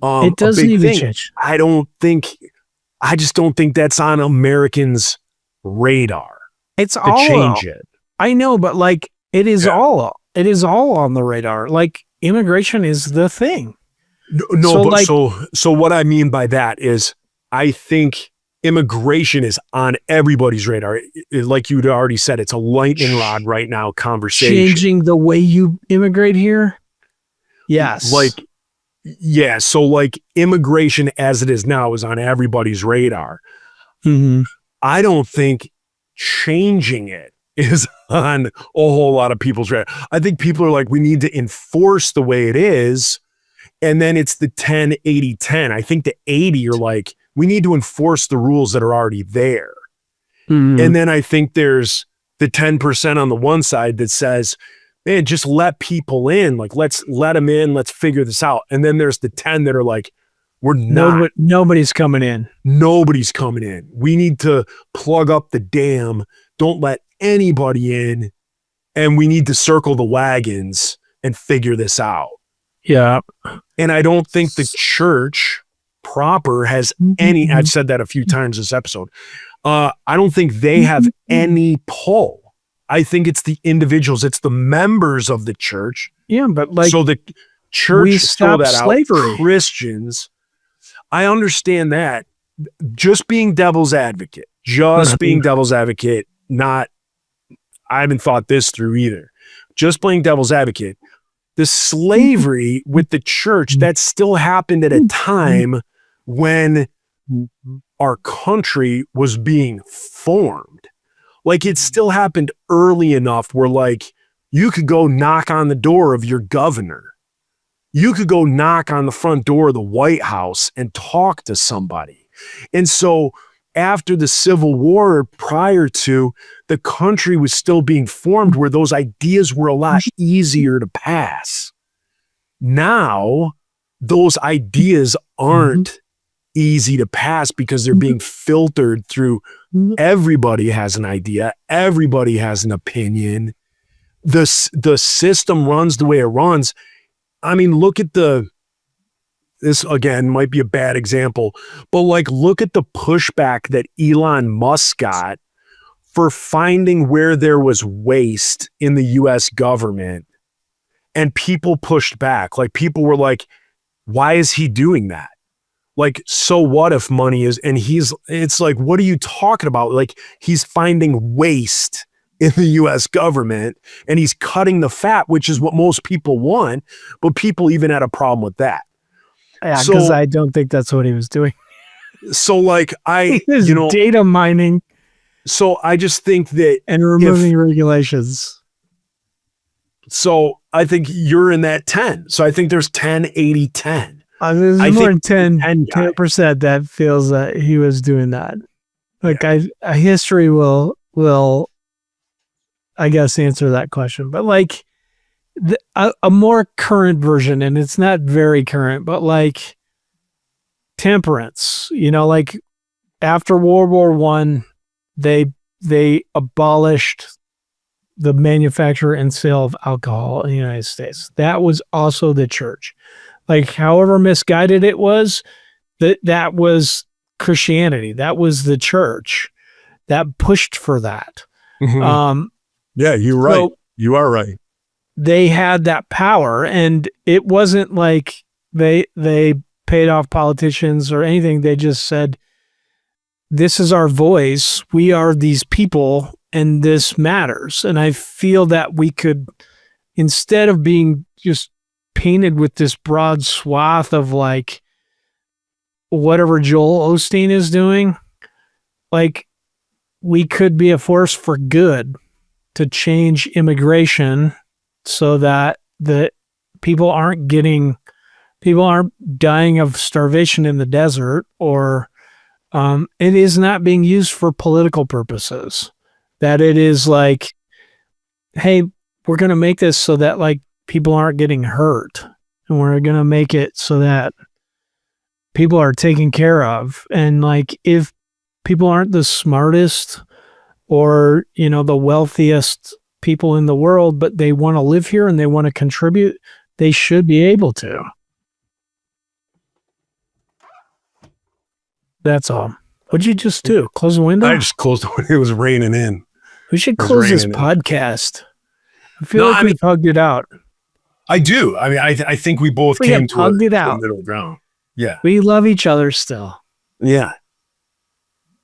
it does a big need thing. to change. I just don't think that's on Americans' radar It's to all change it. I know, but like it is Yeah. all on the radar. Like immigration is the thing. No, So, but like- so what I mean by that is I think immigration is on everybody's radar. Like you'd already said, it's a lightning rod right now conversation. Changing the way you immigrate here. Yes. Like, yeah, so like immigration as it is now is on everybody's radar. Mhm. I don't think changing it is on a whole lot of people's radar. I think people are like, we need to enforce the way it is. And then it's the 10, 80, 10. I think the 80 are like, we need to enforce the rules that are already there. Mhm. And then I think there's the 10% on the one side that says, man, just let people in. Like, let's let them in. Let's figure this out. And then there's the 10 that are like, we're not. Nobody's coming in. Nobody's coming in. We need to plug up the dam. Don't let anybody in. And we need to circle the wagons and figure this out. Yeah. And I don't think the church proper has any, I've said that a few times this episode. I don't think they have any pull. I think it's the individuals, it's the members of the church. Yeah, but like So the church we throw stopped that slavery. out. Christians, I understand that. Just being devil's advocate, not, I haven't thought this through either. Just playing devil's advocate. The slavery with the church, that still happened at a time when our country was being formed. Like it still happened early enough where like you could go knock on the door of your governor. You could go knock on the front door of the White House and talk to somebody. And so after the Civil War, prior to, the country was still being formed where those ideas were a lot easier to pass. Now, those ideas aren't easy to pass because they're being filtered through everybody has an idea, everybody has an opinion. The system runs the way it runs. I mean, look at this again might be a bad example, but like look at the pushback that Elon Musk got for finding where there was waste in the US government. And people pushed back. Like people were like, why is he doing that? Like, so what if money is, and it's like, what are you talking about? Like he's finding waste in the US government and he's cutting the fat, which is what most people want. But people even had a problem with that. Yeah, So- because I don't think that's what he was doing. So like He was data mining so I just think that, and removing regulations. so I think you're in that 10. So I think there's 10, 80, 10. There's I more think than 10 guy. 10% that feels that he was doing that. Like a history will I guess answer that question. But like a more current version, and it's not very current, but like temperance, like after World War I, they abolished the manufacture and sale of alcohol in the United States. That was also the church. Like however misguided it was, that was Christianity. That was the church that pushed for that. Yeah, you're right. So You are right. they had that power, and it wasn't like they paid off politicians or anything. They just said, this is our voice. We are these people and this matters. And I feel that we could, instead of being just painted with this broad swath of like whatever Joel Osteen is doing, like we could be a force for good to change immigration so that the people aren't dying of starvation in the desert, or it is not being used for political purposes. That it is like, hey, we're going to make this so that like people aren't getting hurt, and we're going to make it so that people are taken care of. And like, if people aren't the smartest or, you know, the wealthiest people in the world, but they want to live here and they want to contribute, they should be able to. That's all. What'd you just do? Close the window? I just closed the window. It was raining in. We should It was close this raining in. podcast. I feel No, like I we've hugged it out. I do. I mean, I think we both We came have to hugged it a out. middle ground. Yeah. We love each other still. Yeah.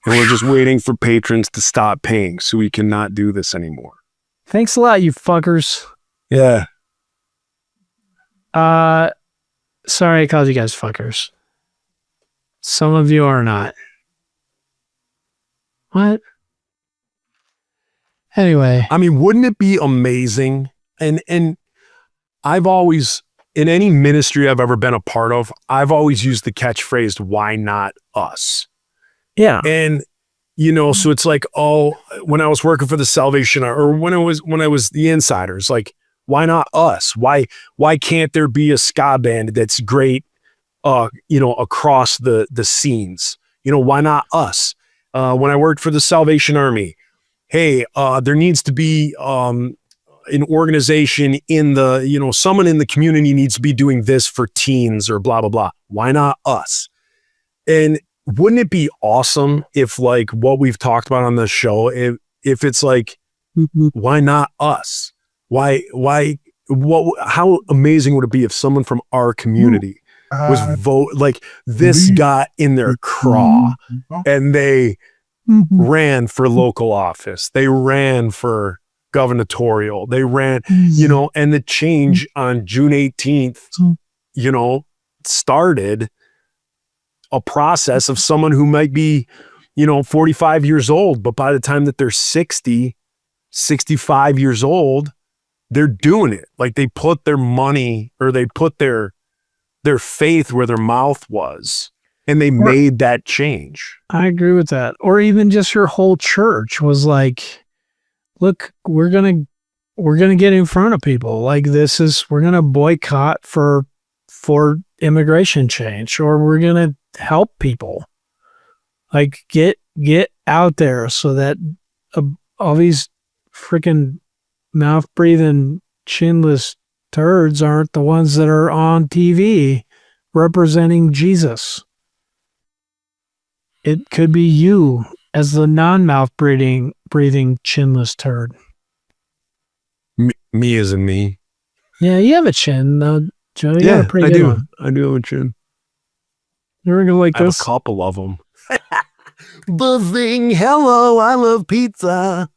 And we're just waiting for patrons to stop paying so we cannot do this anymore. Thanks a lot, you fuckers. Yeah. Sorry I called you guys fuckers. Some of you are not. What? Anyway, I mean, wouldn't it be amazing? And I've always, in any ministry I've ever been a part of, I've always used the catchphrase, why not us? yeah. And, you know, so it's like, oh, when I was working for the Salvation Army, or when I was the Insiders, like, why not us? Why can't there be a ska band that's great, you know, across the scenes? You know, why not us? When I worked for the Salvation Army, hey, there needs to be an organization in the, you know, someone in the community needs to be doing this for teens or blah, blah, blah. Why not us? And wouldn't it be awesome if like what we've talked about on the show, if it's like, why not us? How amazing would it be if someone from our community was like this got in their craw and they ran for local office. They ran for gubernatorial. They ran, you know, and the change on June 18th, you know, started a process of someone who might be, you know, 45 years old, but by the time that they're 60, 65 years old, they're doing it. Like they put their money or they put their faith where their mouth was, and they made that change. I agree with that. Or even just your whole church was like, look, we're going to get in front of people. Like we're going to boycott for immigration change, or we're going to help people. Like get out there so that all these freaking mouth breathing chinless turds aren't the ones that are on TV representing Jesus. It could be you as the non-mouth breathing chinless turd. Me as in me. Yeah, you have a chin, though, Joe. You have a pretty I good do. one. I do have a chin. You're gonna like I have this. a couple of them. Buzzing, hello, I love pizza.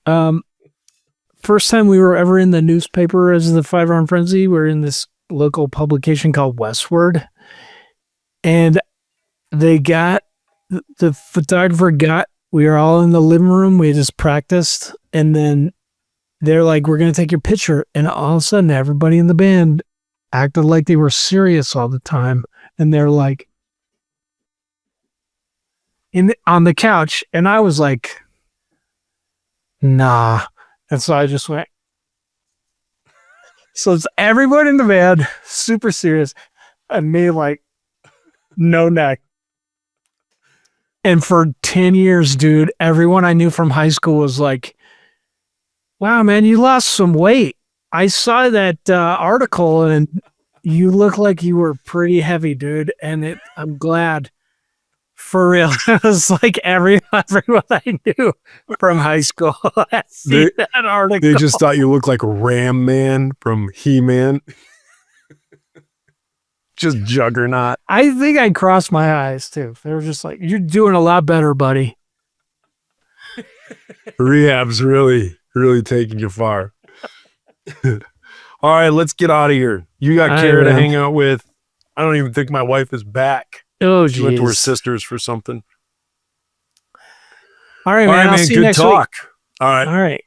First time we were ever in the newspaper as the Five Arm Frenzy, we're in this local publication called Westward, and the photographer we were all in the living room. We just practiced, and then they're like, "We're gonna take your picture," and all of a sudden, everybody in the band acted like they were serious all the time, and they're like on the couch, and I was like, "Nah." And so I just went. So it's everyone in the band, super serious, and me like, no neck. And for 10 years, dude, everyone I knew from high school was like, wow, man, you lost some weight. I saw that article and you look like you were pretty heavy, dude. And I'm glad. For real. It was like everyone I knew from high school had seen that article. They just thought you looked like Ram Man from He-Man. Just juggernaut. I think I crossed my eyes too. They were just like, "You're doing a lot better, buddy." Rehab's really, really taking you far. All right, let's get out of here. You got All right, Kara to man. hang out with. I don't even think my wife is back. Oh, She went to her geez. sister's for something. All right, All man. right, I'll man. see you Good next talk. All right. week. All right.